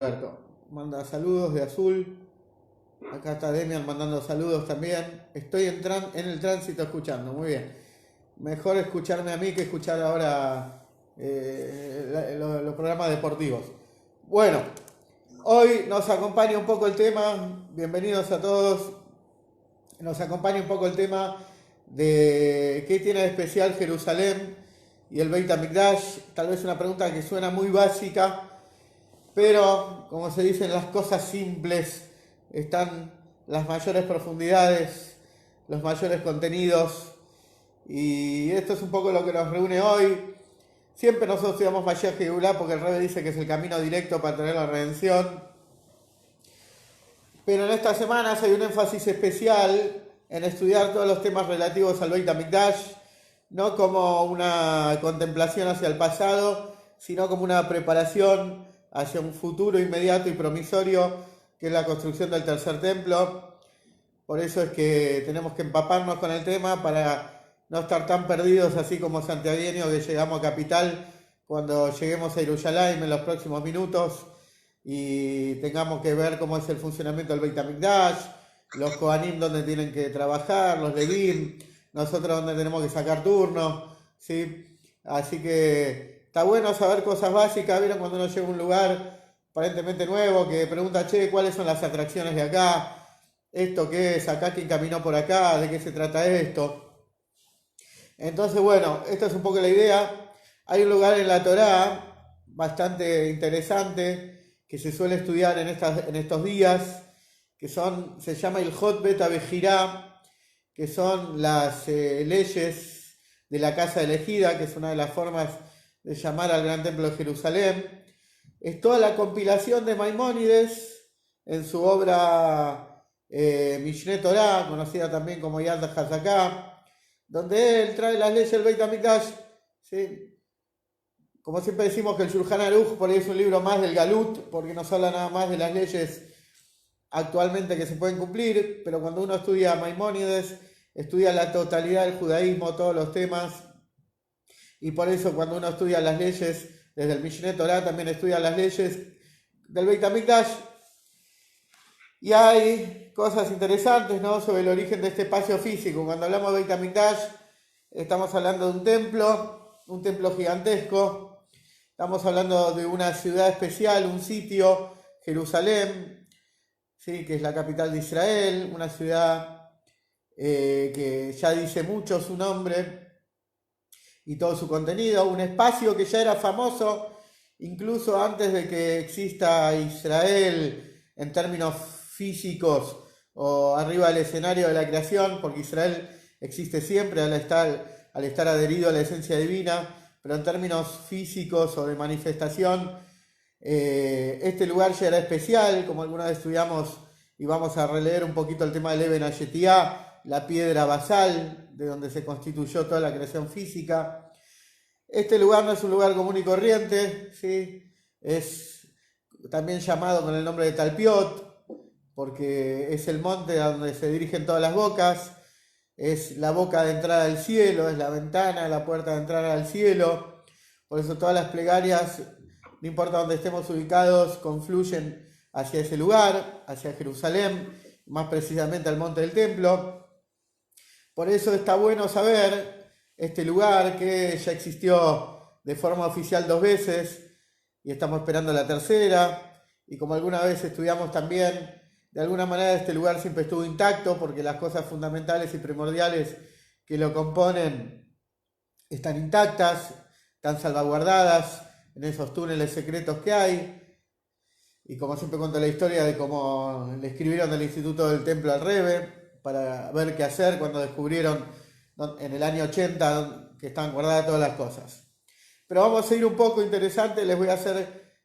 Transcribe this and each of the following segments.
Alberto manda saludos de azul. Acá está Demian mandando saludos también. Estoy en el tránsito escuchando, muy bien. Mejor escucharme a mí que escuchar ahora los programas deportivos. Bueno, hoy nos acompaña un poco el tema, bienvenidos a todos. Nos acompaña un poco el tema de qué tiene de especial Jerusalén y el Beit HaMikdash. Tal vez una pregunta que suena muy básica, pero, como se dicen, las cosas simples están las mayores profundidades, los mayores contenidos. Y esto es un poco lo que nos reúne hoy. Siempre nosotros estudiamos Mashiach Geulah porque el Rebbe dice que es el camino directo para tener la redención. Pero en estas semanas hay un énfasis especial en estudiar todos los temas relativos al Beit HaMikdash, no como una contemplación hacia el pasado, sino como una preparación hacia un futuro inmediato y promisorio, que es la construcción del tercer templo. Por eso es que tenemos que empaparnos con el tema para no estar tan perdidos así como santiagueños que llegamos a Capital cuando lleguemos a Jerusalén en los próximos minutos y tengamos que ver cómo es el funcionamiento del Beit HaMikdash, los Kohanim donde tienen que trabajar, los Levim, nosotros donde tenemos que sacar turnos, ¿sí? Así que está bueno saber cosas básicas. ¿Vieron cuando uno llega a un lugar aparentemente nuevo que pregunta, che, ¿cuáles son las atracciones de acá? ¿Esto qué es? ¿Acá quién caminó por acá? ¿De qué se trata esto? Entonces, bueno, esta es un poco la idea. Hay un lugar en la Torá bastante interesante que se suele estudiar en estos días, se llama el Hot Beta Bejirá, que son las leyes de la casa elegida, que es una de las formas de llamar al Gran Templo de Jerusalén. Es toda la compilación de Maimónides en su obra Mishneh Torah, conocida también como Yad HaZaká, donde él trae las leyes del Beit HaMikdash, ¿sí? Como siempre decimos que el Shulchan Aruch por ahí es un libro más del Galut, porque nos habla nada más de las leyes actualmente que se pueden cumplir, pero cuando uno estudia Maimónides, estudia la totalidad del judaísmo, todos los temas, y por eso cuando uno estudia las leyes desde el Mishneh Torah, también estudia las leyes del Beit HaMikdash. Y hay cosas interesantes, ¿no?, sobre el origen de este espacio físico. Cuando hablamos de Beit HaMikdash, estamos hablando de un templo gigantesco. Estamos hablando de una ciudad especial, un sitio, Jerusalén, ¿sí?, que es la capital de Israel, una ciudad que ya dice mucho su nombre y todo su contenido, un espacio que ya era famoso incluso antes de que exista Israel en términos físicos o arriba del escenario de la creación, porque Israel existe siempre al estar adherido a la esencia divina, pero en términos físicos o de manifestación, este lugar ya era especial, como alguna vez estudiamos y vamos a releer un poquito el tema del Eben Hayetiah, la piedra basal de donde se constituyó toda la creación física. Este lugar no es un lugar común y corriente, ¿sí? Es también llamado con el nombre de Talpiot, porque es el monte a donde se dirigen todas las bocas, es la boca de entrada al cielo, es la ventana, la puerta de entrada al cielo. Por eso todas las plegarias, no importa dónde estemos ubicados, confluyen hacia ese lugar, hacia Jerusalén, más precisamente al monte del templo. Por eso está bueno saber este lugar que ya existió de forma oficial 2 veces y estamos esperando la tercera. Y como alguna vez estudiamos también, de alguna manera este lugar siempre estuvo intacto porque las cosas fundamentales y primordiales que lo componen están intactas, están salvaguardadas en esos túneles secretos que hay. Y como siempre cuento la historia de cómo le escribieron del Instituto del Templo al Rebbe para ver qué hacer cuando descubrieron en el año 80 que estaban guardadas todas las cosas. Pero vamos a ir un poco interesante,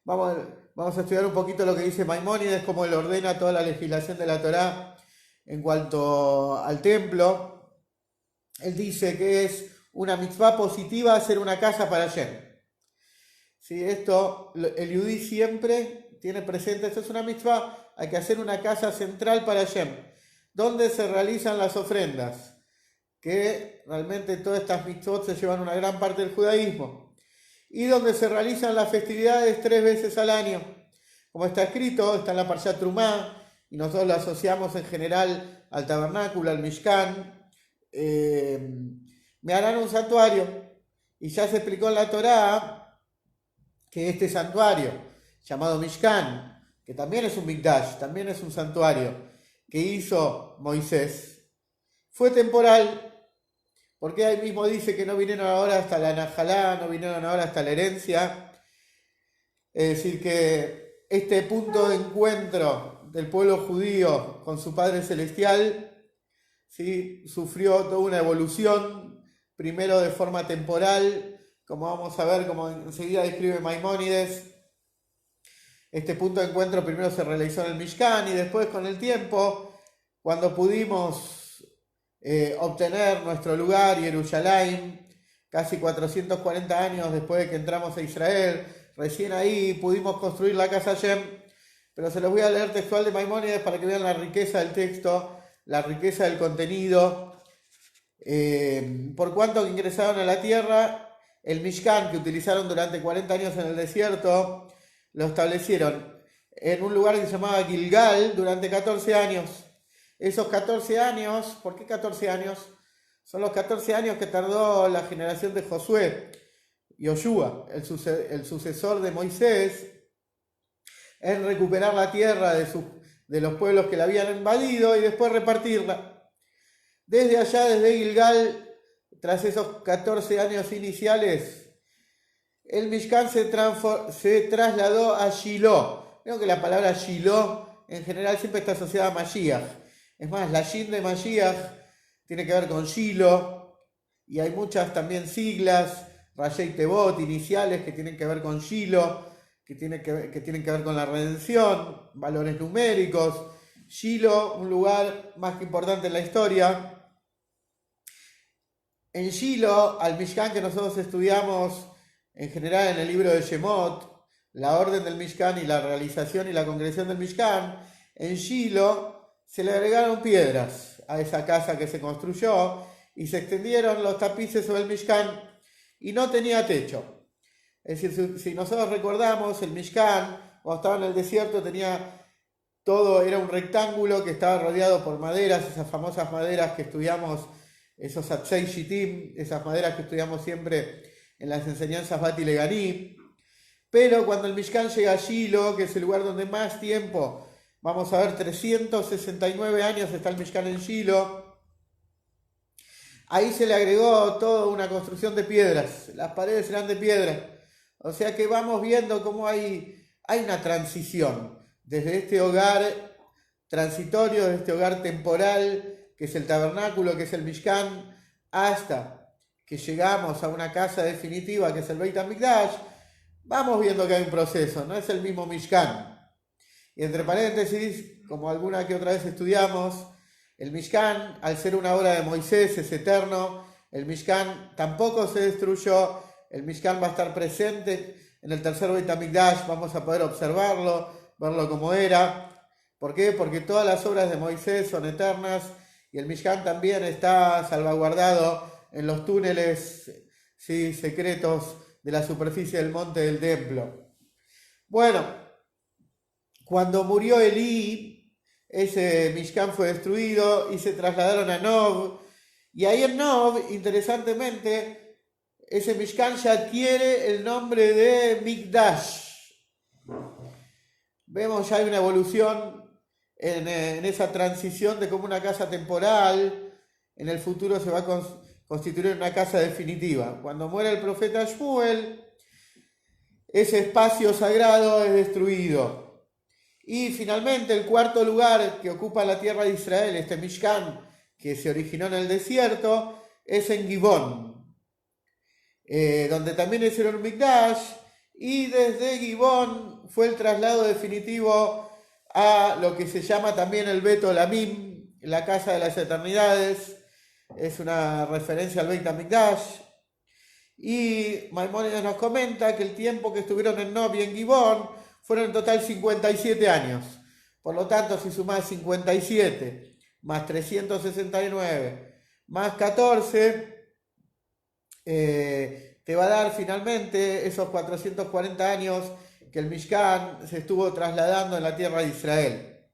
vamos a estudiar un poquito lo que dice Maimónides, cómo él ordena toda la legislación de la Torá en cuanto al templo. Él dice que es una mitzvah positiva hacer una casa para Hashem. ¿Sí? Esto el Yudí siempre tiene presente, esto es una mitzvah, hay que hacer una casa central para Hashem, donde se realizan las ofrendas, que realmente todas estas mitzvot se llevan una gran parte del judaísmo, y donde se realizan las festividades 3 veces al año. como está escrito, está en la Parshat Trumá, y nosotros lo asociamos en general al tabernáculo, al Mishkan. Me harán un santuario, y ya se explicó en la Torá que este santuario, llamado Mishkan, que también es un Mikdash, también es un santuario que hizo Moisés, fue temporal, porque ahí mismo dice que no vinieron ahora hasta la Najalá, no vinieron ahora hasta la herencia. Es decir, que este punto de encuentro del pueblo judío con su Padre Celestial, ¿sí?, sufrió toda una evolución, primero de forma temporal, como vamos a ver, como enseguida describe Maimónides. Este punto de encuentro primero se realizó en el Mishkan, y después, con el tiempo, cuando pudimos obtener nuestro lugar, Jerusalén, casi 440 años después de que entramos a Israel, recién ahí pudimos construir la casa Hashem. Pero se los voy a leer textual de Maimónides para que vean la riqueza del texto, la riqueza del contenido. Por cuanto que ingresaron a la tierra, el Mishkan que utilizaron durante 40 años en el desierto, lo establecieron en un lugar que se llamaba Gilgal durante 14 años. Esos 14 años, ¿por qué 14 años? Son los 14 años que tardó la generación de Josué, Yoshua, el sucesor de Moisés, en recuperar la tierra de los pueblos que la habían invadido y después repartirla. Desde allá, desde Gilgal, tras esos 14 años iniciales, el Mishkan se trasladó a Shiloh. Creo que la palabra Shiloh en general siempre está asociada a Mashiach. Es más, la Shin de Mashiach tiene que ver con Shiloh, y hay muchas también siglas, Rashei Tevot, iniciales, que tienen que ver con Shiloh, que tienen que ver con la redención, valores numéricos. Shiloh, un lugar más que importante en la historia. En Shiloh, al Mishkan que nosotros estudiamos en general en el libro de Shemot, la orden del Mishkan y la realización y la concreción del Mishkan, en Shiloh se le agregaron piedras a esa casa que se construyó, y se extendieron los tapices sobre el Mishkan, y no tenía techo. Es decir, si nosotros recordamos, el Mishkan, cuando estaba en el desierto, era un rectángulo que estaba rodeado por maderas, esas famosas maderas que estudiamos, esos Atzei Shittim, esas maderas que estudiamos siempre en las enseñanzas Bati Leganim. Pero cuando el Mishkan llega a Shiloh, que es el lugar donde más tiempo, vamos a ver, 369 años está el Mishkan en Shiloh, ahí se le agregó toda una construcción de piedras, las paredes eran de piedra. O sea que vamos viendo cómo hay una transición desde este hogar transitorio, de este hogar temporal, que es el tabernáculo, que es el Mishkan, hasta que llegamos a una casa definitiva, que es el Beit HaMikdash. Vamos viendo que hay un proceso, no es el mismo Mishkan. Y entre paréntesis, como alguna que otra vez estudiamos, el Mishkan, al ser una obra de Moisés, es eterno. El Mishkan tampoco se destruyó. El Mishkan va a estar presente en el tercer Beit HaMikdash. Vamos a poder observarlo, verlo como era. ¿Por qué? Porque todas las obras de Moisés son eternas, y el Mishkan también está salvaguardado en los túneles, ¿sí?, secretos de la superficie del monte del templo. Bueno, cuando murió Elí, ese Mishkan fue destruido y se trasladaron a Nob. Y ahí en Nob, interesantemente, ese Mishkan ya adquiere el nombre de Mikdash. Vemos ya hay una evolución en esa transición de cómo una casa temporal en el futuro se va a constituir en una casa definitiva. Cuando muere el profeta Shmuel, ese espacio sagrado es destruido. Y finalmente el cuarto lugar que ocupa la tierra de Israel, este Mishkan, que se originó en el desierto, es en Gibón, donde también es el Mikdash, y desde Gibón fue el traslado definitivo a lo que se llama también el Bet Olamim, la casa de las eternidades. Es una referencia al Beit HaMikdash. Y Maimónides nos comenta que el tiempo que estuvieron en Nob y en Gibón fueron en total 57 años. Por lo tanto, si sumás 57 más 369 más 14, te va a dar finalmente esos 440 años que el Mishkan se estuvo trasladando en la tierra de Israel.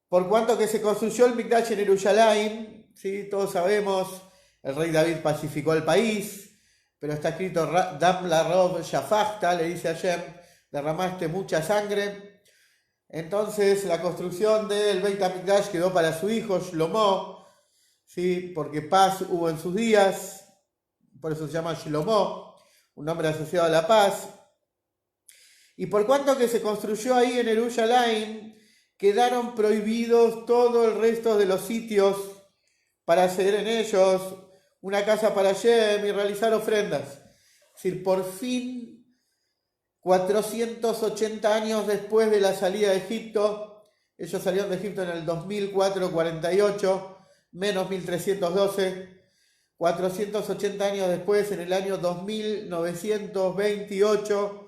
Por cuanto que se construyó el Mikdash en Jerusalén, ¿sí? Todos sabemos, el rey David pacificó el país, pero está escrito, Dam la Rob Shafachta, le dice a Hashem, derramaste mucha sangre. Entonces la construcción del Beit HaMikdash quedó para su hijo Shlomo, ¿sí? Porque paz hubo en sus días, por eso se llama Shlomo, un nombre asociado a la paz. Y por cuanto que se construyó ahí en Jerusalén, quedaron prohibidos todo el resto de los sitios para hacer en ellos una casa para Hashem y realizar ofrendas. Es decir, por fin, 480 años después de la salida de Egipto, ellos salieron de Egipto en el 2448, menos 1312, 480 años después, en el año 2928,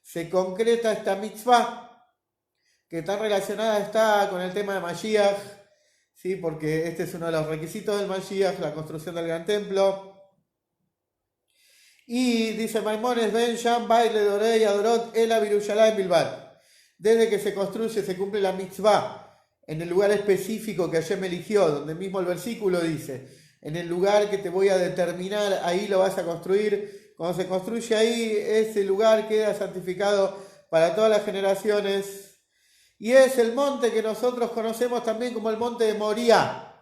se concreta esta mitzvah, que tan relacionada está con el tema de Mashiach, ¿sí? Porque este es uno de los requisitos del Mashiach, la construcción del gran templo. Y dice Maimónides, Ben Sham, Baile, Dorei, Adorot, Ela, Birushalayim, Bilbat. Desde que se construye, se cumple la mitzvah en el lugar específico que Hashem eligió, donde mismo el versículo dice, en el lugar que te voy a determinar, ahí lo vas a construir. Cuando se construye ahí, ese lugar queda santificado para todas las generaciones. Y es el monte que nosotros conocemos también como el monte de Moriah,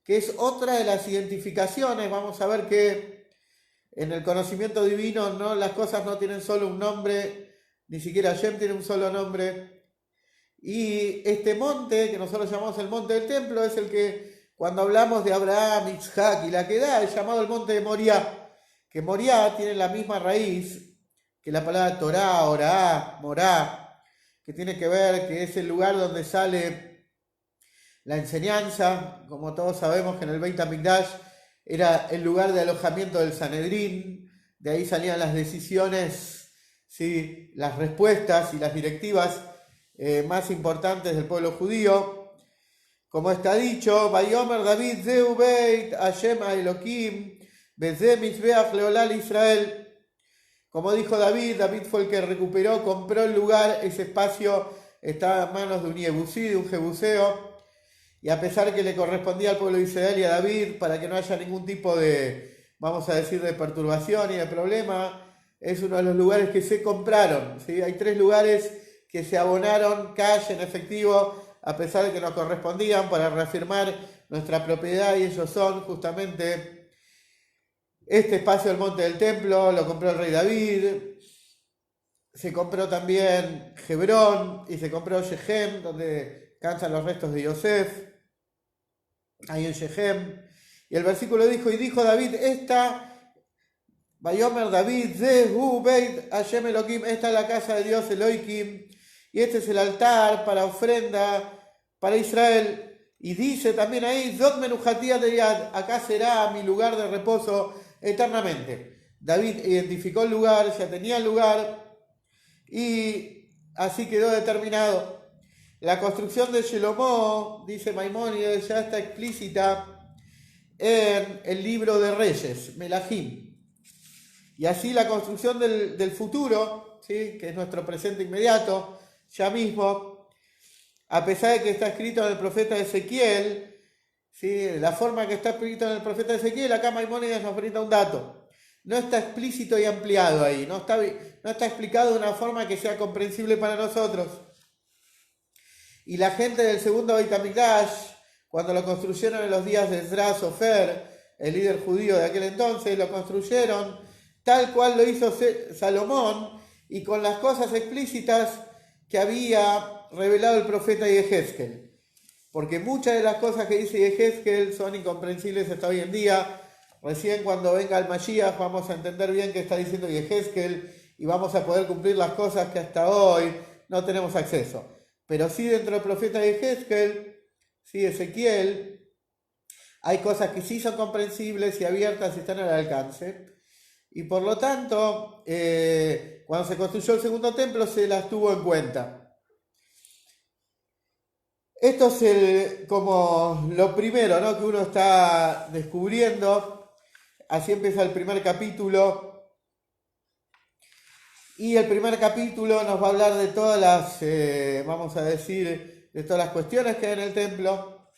que es otra de las identificaciones. Vamos a ver que en el conocimiento divino no, las cosas no tienen solo un nombre, ni siquiera Hashem tiene un solo nombre. Y este monte, que nosotros llamamos el monte del templo, es el que cuando hablamos de Abraham, Isaac y la Quedá, es llamado el monte de Moriah, que Moriah tiene la misma raíz que la palabra Torah, Orá, Morá, que tiene que ver que es el lugar donde sale la enseñanza. Como todos sabemos que en el Beit HaMikdash era el lugar de alojamiento del Sanedrín, de ahí salían las decisiones, ¿sí? Las respuestas y las directivas más importantes del pueblo judío. Como está dicho, Vayomer David Zeu Beit Hashem Elohim Beze Mizbeach Leolal Israel. Como dijo David, David fue el que recuperó, compró el lugar, ese espacio estaba en manos de un Yebusí, de un Jebuseo, y a pesar que le correspondía al pueblo de Israel y a David, para que no haya ningún tipo de, vamos a decir, de perturbación y de problema, es uno de los lugares que se compraron, ¿sí? Hay 3 lugares que se abonaron cash en efectivo, a pesar de que nos correspondían, para reafirmar nuestra propiedad, y ellos son justamente este espacio del monte del templo. Lo compró el rey David. Se compró también Hebrón y se compró Shechem, donde cansan los restos de Yosef, ahí en Shechem. Y el versículo dijo, y dijo David, Vayomer David, Zehu Beit Hashem Elohim, esta es la casa de Dios Elohim, y este es el altar para ofrenda para Israel. Y dice también ahí, Zot Menuhatía de Yad, acá será mi lugar de reposo eternamente. David identificó el lugar, ya tenía el lugar, y así quedó determinado. La construcción de Shlomo, dice Maimónides, ya está explícita en el libro de Reyes, Melahim. Y así la construcción del futuro, ¿sí? Que es nuestro presente inmediato, ya mismo, a pesar de que está escrito en el profeta Ezequiel, ¿sí? La forma que está escrito en el profeta Ezequiel, acá Maimónides nos brinda un dato. No está explícito y ampliado ahí, no está explicado de una forma que sea comprensible para nosotros. Y la gente del segundo Beit HaMikdash, cuando lo construyeron en los días de Ezra Sofer, el líder judío de aquel entonces, lo construyeron tal cual lo hizo Salomón, y con las cosas explícitas que había revelado el profeta Yehezkel. Porque muchas de las cosas que dice Yehezkel son incomprensibles hasta hoy en día. Recién cuando venga el Mashiach vamos a entender bien qué está diciendo Yehezkel y vamos a poder cumplir las cosas que hasta hoy no tenemos acceso. Pero sí, dentro del profeta Yehezkel, sí, Ezequiel, hay cosas que sí son comprensibles y abiertas y están al alcance. Y por lo tanto, cuando se construyó el segundo templo se las tuvo en cuenta. Esto es como lo primero, ¿no?, que uno está descubriendo. Así empieza el primer capítulo. Y el primer capítulo nos va a hablar de todas las, vamos a decir, de todas las cuestiones que hay en el templo,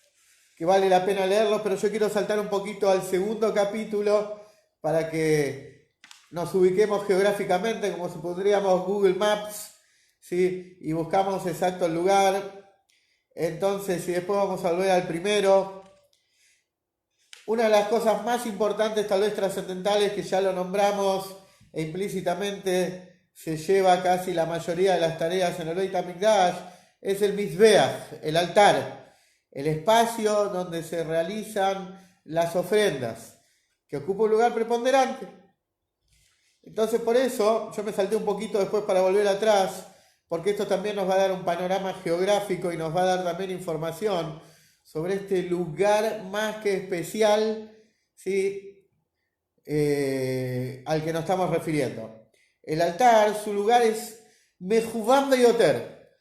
que vale la pena leerlo, pero yo quiero saltar un poquito al segundo capítulo para que nos ubiquemos geográficamente, como si pondríamos Google Maps, ¿sí? Y buscamos exacto el lugar. Entonces, y después vamos a volver al primero. Una de las cosas más importantes, tal vez trascendentales, que ya lo nombramos e implícitamente se lleva casi la mayoría de las tareas en el Beit HaMikdash, es el Mizbeach, el altar, el espacio donde se realizan las ofrendas, que ocupa un lugar preponderante. Entonces, por eso yo me salté un poquito después para volver atrás, porque esto también nos va a dar un panorama geográfico y nos va a dar también información sobre este lugar más que especial, ¿sí? Al que nos estamos refiriendo. El altar, su lugar es Mejuvam Beyoter,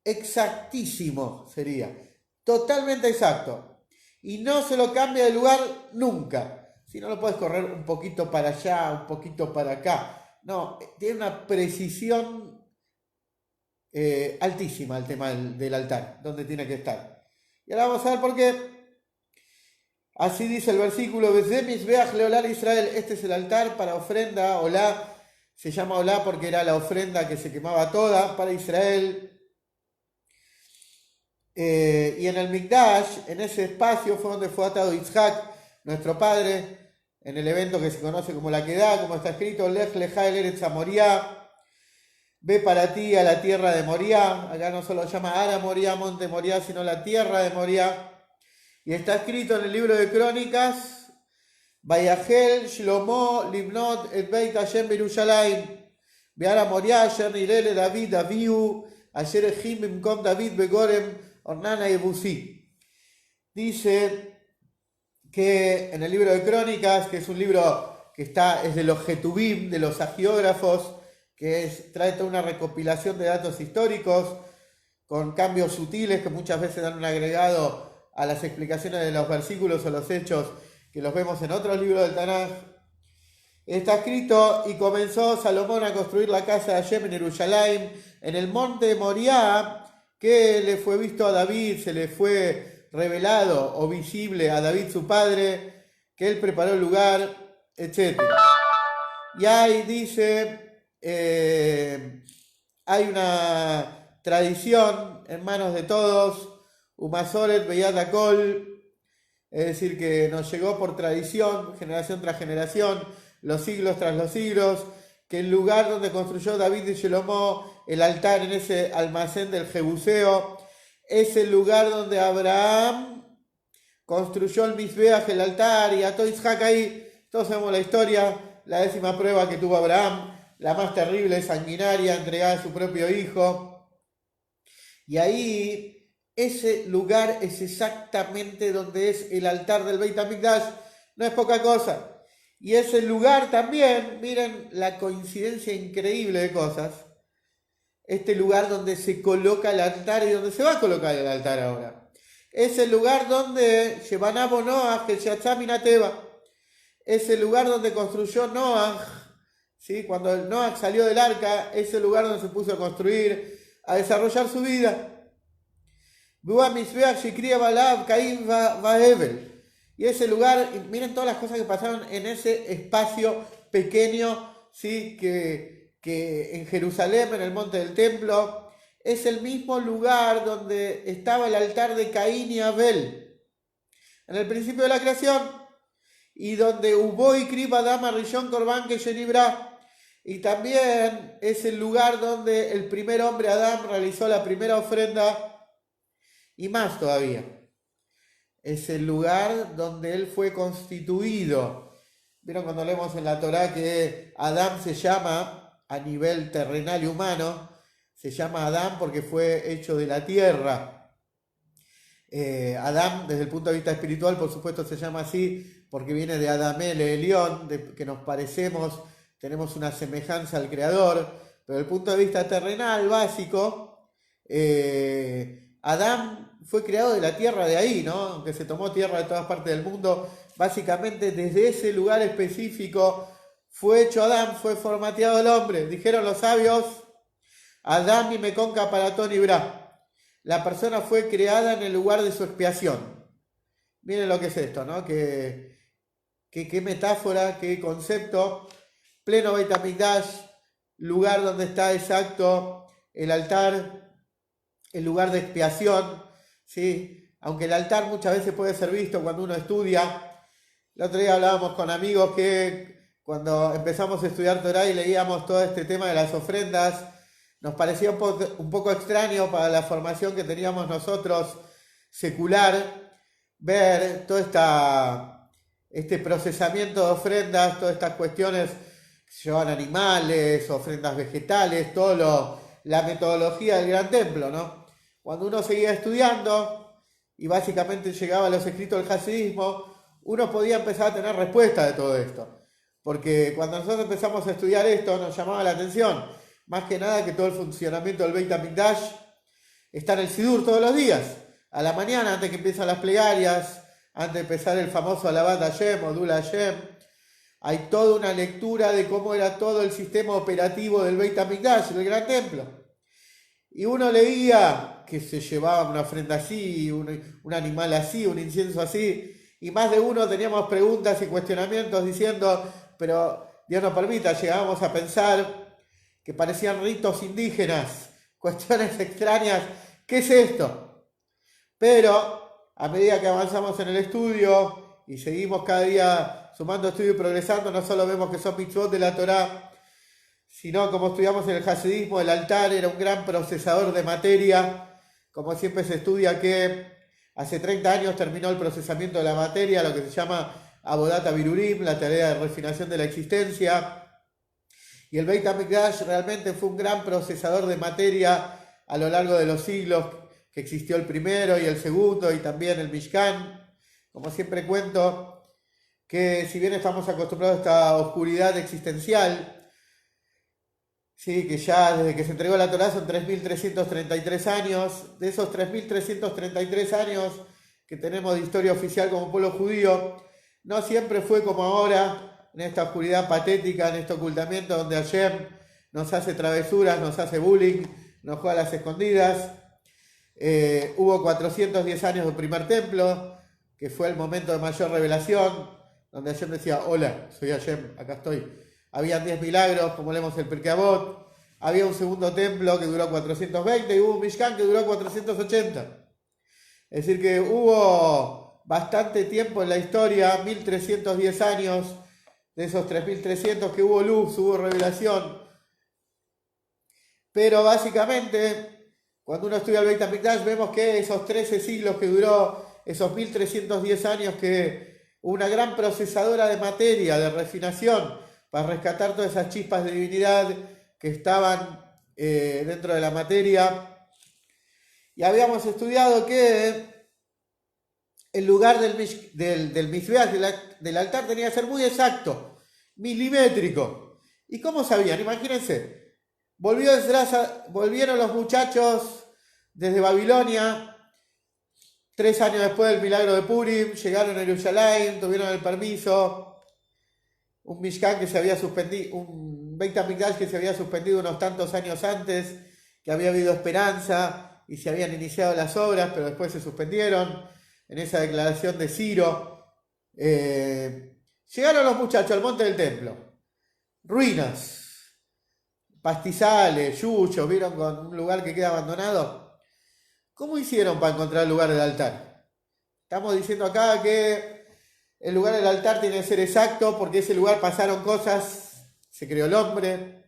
exactísimo sería, totalmente exacto, y no se lo cambia de lugar nunca. Si no lo puedes correr un poquito para allá, un poquito para acá, no, tiene una precisión altísima el tema del altar, donde tiene que estar. Y ahora vamos a ver por qué. Así dice el versículo, Israel, este es el altar para ofrenda, Olá, se llama Olá porque era la ofrenda que se quemaba toda para Israel. Y en el Mikdash, en ese espacio fue donde fue atado Isaac, nuestro padre, en el evento que se conoce como la Quedá, como está escrito, Lech Lecha el Eretz Moriah, ve para ti a la tierra de Moriah. Acá no solo llama Ara Moriah, monte Moriah, sino la tierra de Moriah. Y está escrito en el libro de Crónicas, Vayahel Shlomo Libnot et Beit Hashem Yerushalayim, Beara Moriah Asher Nirele David Avihu, Asher Echim Bimkom David Begorem Ornana Yebusi. Dice que en el libro de Crónicas, que es un libro que es de los Getubim, de los agiógrafos, que trae toda una recopilación de datos históricos, con cambios sutiles que muchas veces dan un agregado a las explicaciones de los versículos o los hechos que los vemos en otros libros del Tanaj. Está escrito, y comenzó Salomón a construir la casa de Hashem en Jerusalén, en el monte Moriah, que le fue visto a David, se le fue revelado o visible a David su padre, que él preparó el lugar, etc. Y ahí dice, hay una tradición en manos de todos, Umasoret Beyat Akol, es decir, que nos llegó por tradición, generación tras generación, los siglos tras los siglos, que el lugar donde construyó David y Shlomo el altar en ese almacén del Jebuseo, es el lugar donde Abraham construyó el Mizbeach, el altar, y ató Isaac ahí. Todos sabemos la historia, la 10ª prueba que tuvo Abraham, la más terrible, sanguinaria, entregada a su propio hijo. Y ahí ese lugar es exactamente donde es el altar del Beit HaMikdash, no es poca cosa. Y es el lugar también, miren la coincidencia increíble de cosas, este lugar donde se coloca el altar y donde se va a colocar el altar ahora. Es el lugar donde Shebanabo Noach, el Yatzam es el lugar donde construyó Noach, ¿sí? Cuando Noach salió del arca, es el lugar donde se puso a construir, a desarrollar su vida. Y ese lugar, miren todas las cosas que pasaron en ese espacio pequeño, ¿sí? que en Jerusalén, en el monte del templo, es el mismo lugar donde estaba el altar de Caín y Abel, en el principio de la creación, y donde hubo y Krib Adam Rishon Korban que Shenibra, y también es el lugar donde el primer hombre Adán realizó la primera ofrenda. Y más todavía, es el lugar donde él fue constituido. ¿Vieron cuando leemos en la Torá que Adán se llama, a nivel terrenal y humano, se llama Adán porque fue hecho de la tierra? Adán, desde el punto de vista espiritual, por supuesto, se llama así porque viene de Adamel, el León, de que nos parecemos, tenemos una semejanza al Creador, pero desde el punto de vista terrenal, básico, Adán fue creado de la tierra de ahí, ¿no? Aunque se tomó tierra de todas partes del mundo, básicamente desde ese lugar específico fue hecho Adán, fue formateado el hombre. Dijeron los sabios, Adán y Meconca para Tony Bra. La persona fue creada en el lugar de su expiación. Miren lo que es esto, ¿no? Qué metáfora, qué concepto. Pleno Beit HaMikdash, lugar donde está exacto el altar, el lugar de expiación, ¿sí? Aunque el altar muchas veces puede ser visto cuando uno estudia. El otro día hablábamos con amigos que cuando empezamos a estudiar Torah y leíamos todo este tema de las ofrendas, nos parecía un poco extraño para la formación que teníamos nosotros secular, ver todo este procesamiento de ofrendas, todas estas cuestiones que llevan animales, ofrendas vegetales, la metodología del Gran Templo, ¿no? Cuando uno seguía estudiando y básicamente llegaba a los escritos del hasidismo, uno podía empezar a tener respuesta de todo esto. Porque cuando nosotros empezamos a estudiar esto nos llamaba la atención, más que nada que todo el funcionamiento del Beit HaMikdash está en el Sidur todos los días, a la mañana antes que empiezan las plegarias, antes de empezar el famoso Alabat Hashem o Dul Hashem, hay toda una lectura de cómo era todo el sistema operativo del Beit HaMikdash, del Gran Templo. Y uno leía que se llevaba una ofrenda así, un animal así, un incienso así, y más de uno teníamos preguntas y cuestionamientos diciendo, pero Dios nos permita, llegábamos a pensar que parecían ritos indígenas, cuestiones extrañas. ¿Qué es esto? Pero a medida que avanzamos en el estudio y seguimos cada día sumando estudio y progresando, no solo vemos que son mitzvot de la Torá, sino como estudiamos en el hasidismo, el altar era un gran procesador de materia. Como siempre se estudia que hace 30 años terminó el procesamiento de la materia, lo que se llama Avodat HaBirurim, la tarea de refinación de la existencia. Y el Beit HaMikdash realmente fue un gran procesador de materia a lo largo de los siglos, que existió el primero y el segundo, y también el Mishkan. Como siempre cuento, que si bien estamos acostumbrados a esta oscuridad existencial, sí, que ya desde que se entregó la Torá son 3.333 años, de esos 3.333 años que tenemos de historia oficial como pueblo judío, no siempre fue como ahora, en esta oscuridad patética, en este ocultamiento donde Hashem nos hace travesuras, nos hace bullying, nos juega a las escondidas. Hubo 410 años del primer templo, que fue el momento de mayor revelación, donde Hashem decía, hola, soy Hashem, acá estoy. Habían 10 milagros, como leemos el Pirkei Avot. Había un segundo templo que duró 420 y hubo un Mishkan que duró 480. Es decir que hubo bastante tiempo en la historia, 1310 años, de esos 3300 que hubo luz, hubo revelación. Pero básicamente, cuando uno estudia el Beit HaMikdash, vemos que esos 13 siglos que duró, esos 1310 años que hubo una gran procesadora de materia, de refinación, para rescatar todas esas chispas de divinidad que estaban dentro de la materia. Y habíamos estudiado que el lugar del Mizbeach, del altar, tenía que ser muy exacto, milimétrico. ¿Y cómo sabían? Imagínense, volvieron los muchachos desde Babilonia, 3 años después del milagro de Purim, llegaron a Jerusalén, tuvieron el permiso, un Mishkan que se había suspendido, un Beit HaMikdash que se había suspendido unos tantos años antes, que había habido esperanza y se habían iniciado las obras, pero después se suspendieron en esa declaración de Ciro. Llegaron los muchachos al monte del templo, ruinas, pastizales, yuyos, vieron con un lugar que queda abandonado. ¿Cómo hicieron para encontrar el lugar del altar? Estamos diciendo acá que el lugar del altar tiene que ser exacto porque ese lugar pasaron cosas, se creó el hombre,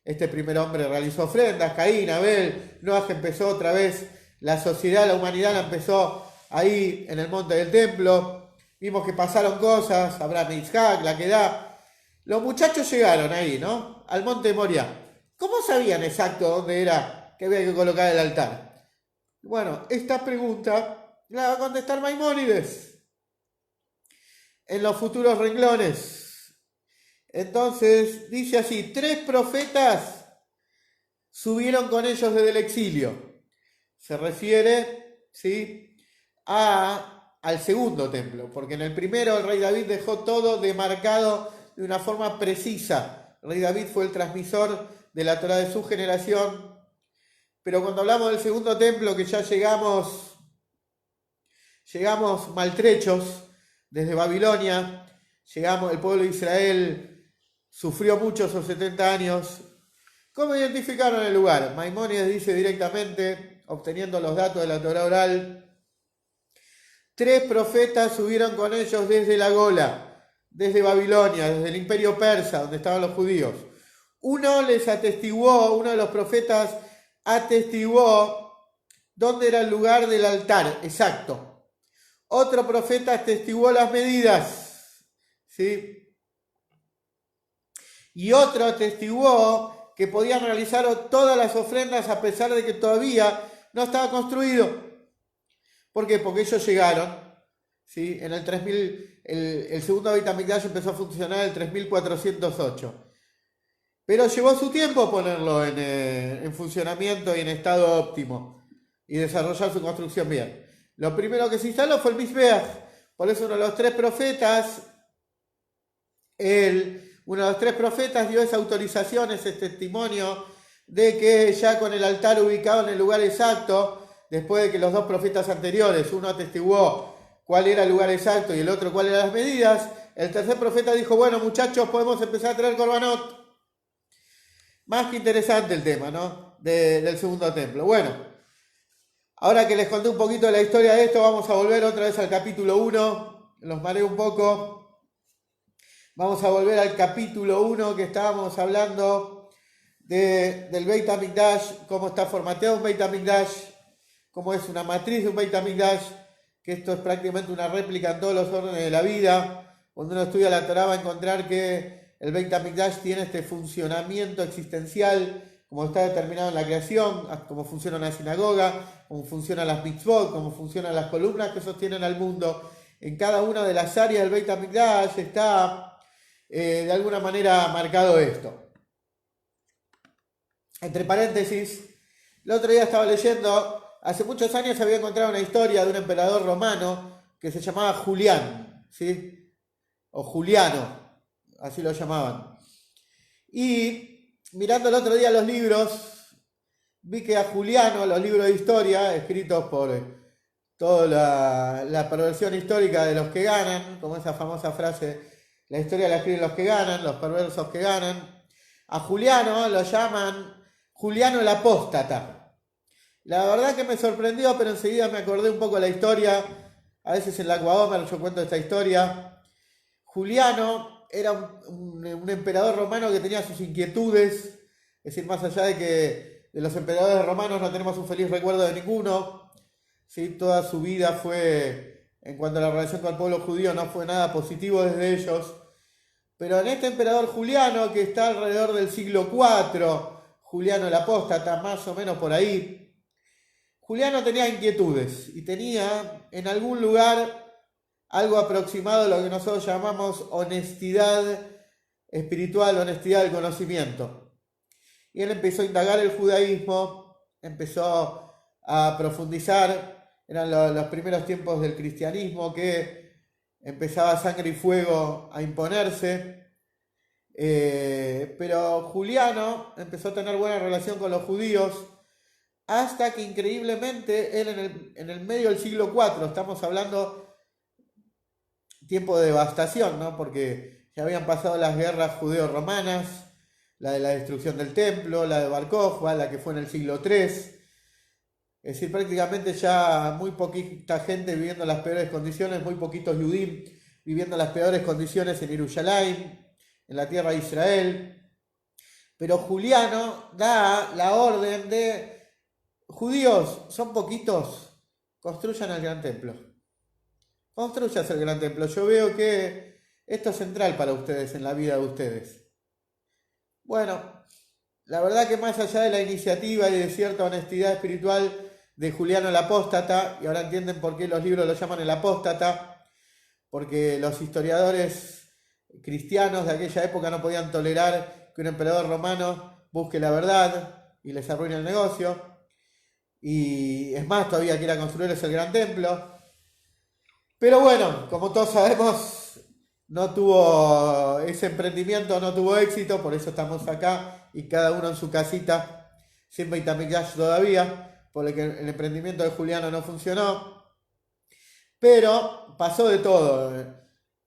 este primer hombre realizó ofrendas, Caín, Abel, Noaj empezó otra vez, la sociedad, la humanidad la empezó ahí en el monte del templo, vimos que pasaron cosas, Abraham e Isaac, la Quedá. Los muchachos llegaron ahí, ¿no? Al monte de Moriah. ¿Cómo sabían exacto dónde era que había que colocar el altar? Bueno, esta pregunta la va a contestar Maimónides en los futuros renglones. Entonces, dice así, 3 profetas subieron con ellos desde el exilio. Se refiere, ¿sí?, al segundo templo, porque en el primero el rey David dejó todo demarcado de una forma precisa. El rey David fue el transmisor de la Torá de su generación. Pero cuando hablamos del segundo templo, que ya llegamos maltrechos desde Babilonia, el pueblo de Israel sufrió mucho esos 70 años. ¿Cómo identificaron el lugar? Maimónides dice directamente, obteniendo los datos de la Torá oral, 3 profetas subieron con ellos desde la Gola, desde Babilonia, desde el imperio persa, donde estaban los judíos. Uno de los profetas atestiguó dónde era el lugar del altar, exacto. Otro profeta atestiguó las medidas, ¿sí? Y otro atestiguó que podían realizar todas las ofrendas a pesar de que todavía no estaba construido. ¿Por qué? Porque ellos llegaron, ¿sí? En el 3000, el segundo Beit HaMikdash empezó a funcionar en el 3408. Pero llevó su tiempo ponerlo en funcionamiento y en estado óptimo y desarrollar su construcción bien. Lo primero que se instaló fue el Mizbeach. Por eso uno de los tres profetas dio esa autorización, ese testimonio de que ya con el altar ubicado en el lugar exacto, después de que los 2 profetas anteriores, uno atestiguó cuál era el lugar exacto y el otro cuáles eran las medidas, el tercer profeta dijo, bueno muchachos, podemos empezar a traer korbanot. Más que interesante el tema, ¿no? Del segundo templo. Bueno, ahora que les conté un poquito de la historia de esto, vamos a volver otra vez al capítulo 1. Los mareé un poco. Vamos a volver al capítulo 1 que estábamos hablando del Beit HaMikdash, cómo está formateado un Beit HaMikdash, cómo es una matriz de un Beit HaMikdash, que esto es prácticamente una réplica en todos los órdenes de la vida. Cuando uno estudia la Torá va a encontrar que el Beit HaMikdash tiene este funcionamiento existencial, como está determinado en la creación, cómo funciona una sinagoga, cómo funcionan las mitzvot, cómo funcionan las columnas que sostienen al mundo. En cada una de las áreas del Beit HaMikdash está de alguna manera marcado esto. Entre paréntesis, el otro día estaba leyendo, hace muchos años había encontrado una historia de un emperador romano que se llamaba Julián, ¿sí? O Juliano, así lo llamaban. Y mirando el otro día los libros, vi que a Juliano, los libros de historia, escritos por toda la perversión histórica de los que ganan, como esa famosa frase, la historia la escriben los que ganan, los perversos que ganan, a Juliano lo llaman Juliano el Apóstata. La verdad que me sorprendió, pero enseguida me acordé un poco de la historia. A veces en la Aquahomer yo cuento esta historia. Juliano era un emperador romano que tenía sus inquietudes, es decir, más allá de que de los emperadores romanos no tenemos un feliz recuerdo de ninguno, ¿sí? Toda su vida fue, en cuanto a la relación con el pueblo judío, no fue nada positivo desde ellos, pero en este emperador Juliano, que está alrededor del siglo IV, Juliano el Apóstata, más o menos por ahí, Juliano tenía inquietudes y tenía en algún lugar algo aproximado a lo que nosotros llamamos honestidad espiritual, honestidad del conocimiento. Y él empezó a indagar el judaísmo, empezó a profundizar, eran los primeros tiempos del cristianismo que empezaba sangre y fuego a imponerse, pero Juliano empezó a tener buena relación con los judíos, hasta que increíblemente él en el medio del siglo IV, estamos hablando tiempo de devastación, ¿no? Porque ya habían pasado las guerras judeo-romanas, la de la destrucción del templo, la de Bar Kokhba, la que fue en el siglo III. Es decir, prácticamente ya muy poquita gente viviendo en las peores condiciones, muy poquitos Yudim viviendo en las peores condiciones en Jerusalén, en la tierra de Israel. Pero Juliano da la orden de, judíos, son poquitos, construyan el gran templo. Construyas el gran templo. Yo veo que esto es central para ustedes, en la vida de ustedes. Bueno, la verdad que más allá de la iniciativa y de cierta honestidad espiritual de Juliano el Apóstata, y ahora entienden por qué los libros lo llaman el Apóstata, porque los historiadores cristianos de aquella época no podían tolerar que un emperador romano busque la verdad y les arruine el negocio, y es más, todavía quiera construirles el gran templo. Pero bueno, como todos sabemos, no tuvo ese emprendimiento, no tuvo éxito, por eso estamos acá y cada uno en su casita, sin Beit HaMikdash todavía, porque el emprendimiento de Juliano no funcionó, pero pasó de todo.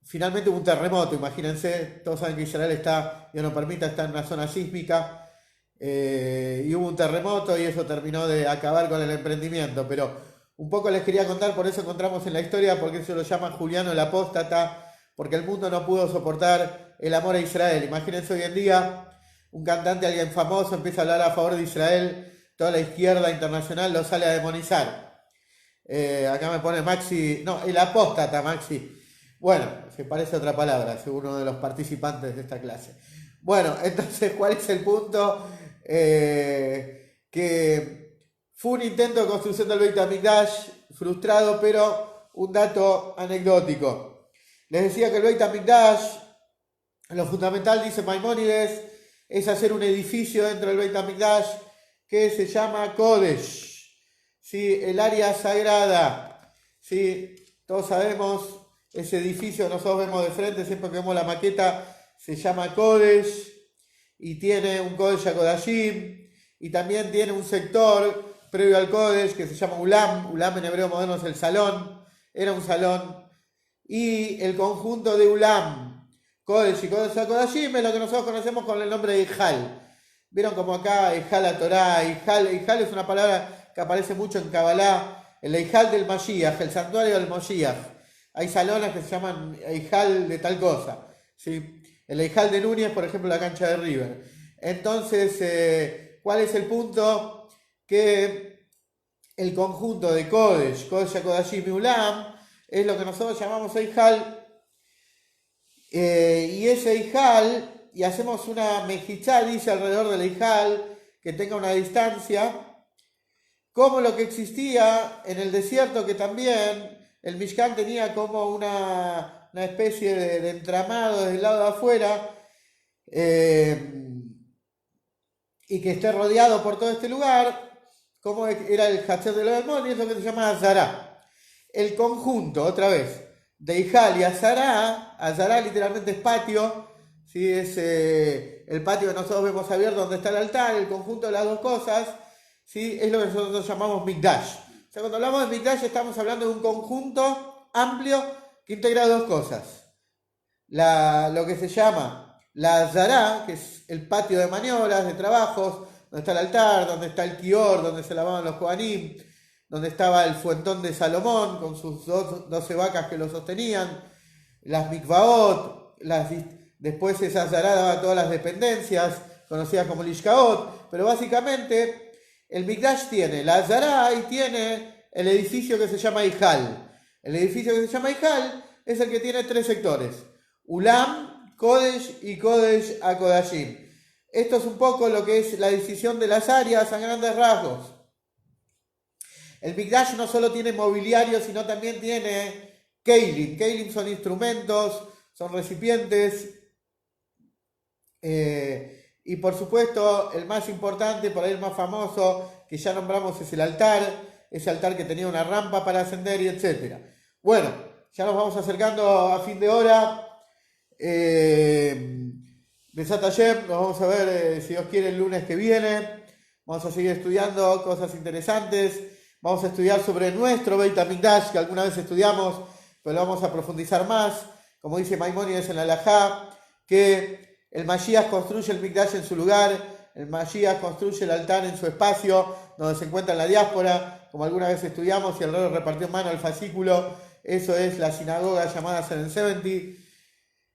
Finalmente hubo un terremoto, imagínense, todos saben que Israel está, Dios no permita, está en una zona sísmica, y hubo un terremoto y eso terminó de acabar con el emprendimiento, pero un poco les quería contar, por eso encontramos en la historia, porque eso lo llaman Juliano el apóstata, porque el mundo no pudo soportar el amor a Israel. Imagínense hoy en día, un cantante, alguien famoso, empieza a hablar a favor de Israel, toda la izquierda internacional lo sale a demonizar. Acá me pone Maxi, no, el apóstata Maxi. Bueno, se parece a otra palabra, según uno de los participantes de esta clase. Bueno, entonces, ¿cuál es el punto? Que fue un intento de construcción del Beit HaMikdash frustrado, pero un dato anecdótico. Les decía que el Beit HaMikdash, lo fundamental, dice Maimónides, es hacer un edificio dentro del Beit HaMikdash que se llama Kodesh, ¿sí? El área sagrada, ¿sí? Todos sabemos, ese edificio nosotros vemos de frente, siempre que vemos la maqueta, se llama Kodesh y tiene un Kodesh HaKodashim y también tiene un sector previo al Kodesh que se llama Ulam. Ulam en hebreo moderno es el salón, era un salón, y el conjunto de Ulam, Kodesh y Kodesh HaKodashim es lo que nosotros conocemos con el nombre de Ijal. Vieron como acá Ijal a Torah, Ijal es una palabra que aparece mucho en Kabbalah, el Ijal del Mashiach, el santuario del Mashiach. Hay salones que se llaman Ijal de tal cosa, ¿sí? El Ijal de Núñez, por ejemplo, la cancha de River. Entonces, ¿cuál es el punto? Que el conjunto de Kodesh, Kodesh HaKodashim y Ulam, es lo que nosotros llamamos Ijal, y ese Ijal, y hacemos una mejichá, dice, alrededor del Ijal, que tenga una distancia, como lo que existía en el desierto, que también el Mishkan tenía como una especie de entramado desde el lado de afuera, y que esté rodeado por todo este lugar, como era el Hatzer de los demonios, es lo que se llama Azará. El conjunto, otra vez, de Ijal y Azará literalmente es patio, ¿sí? Es el patio que nosotros vemos abierto donde está el altar, el conjunto de las dos cosas, ¿sí? Es lo que nosotros llamamos Mikdash. O sea, cuando hablamos de Mikdash estamos hablando de un conjunto amplio que integra dos cosas. Lo que se llama la Azará, que es el patio de maniobras, de trabajos, donde está el altar, donde está el kior, donde se lavaban los kohanim, donde estaba el fuentón de Salomón con sus 12 vacas que lo sostenían, las mikvaot, después esa Azará daba todas las dependencias, conocidas como lishkaot, pero básicamente el Mikdash tiene la Azará y tiene el edificio que se llama Ijal. El edificio que se llama Ijal es el que tiene 3 sectores: Ulam, Kodesh y Kodesh HaKodashim. Esto es un poco lo que es la división de las áreas a grandes rasgos. El Mikdash no solo tiene mobiliario, sino también tiene Keilim. Keilim son instrumentos, son recipientes, y por supuesto el más importante, por ahí el más famoso, que ya nombramos, es el altar, ese altar que tenía una rampa para ascender y etc. Bueno, ya nos vamos acercando a fin de hora. Besat Hashem, nos vamos a ver, si Dios quiere, el lunes que viene. Vamos a seguir estudiando cosas interesantes. Vamos a estudiar sobre nuestro Beit HaMikdash, que alguna vez estudiamos, pero lo vamos a profundizar más. Como dice Maimónides en la Halajá, que el Mashiach construye el Mikdash en su lugar, el Mashiach construye el altar en su espacio, donde se encuentra en la diáspora, como alguna vez estudiamos, y el rey repartió en mano el fascículo. Eso es la sinagoga llamada 770.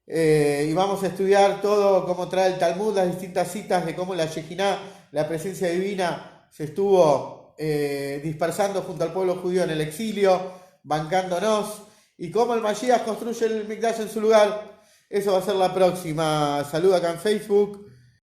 Y vamos a estudiar todo, cómo trae el Talmud, las distintas citas de cómo la Shekinah, la presencia divina, se estuvo dispersando junto al pueblo judío en el exilio, bancándonos, y cómo el Mashiach construye el Mikdash en su lugar. Eso va a ser la próxima. Saluda acá en Facebook.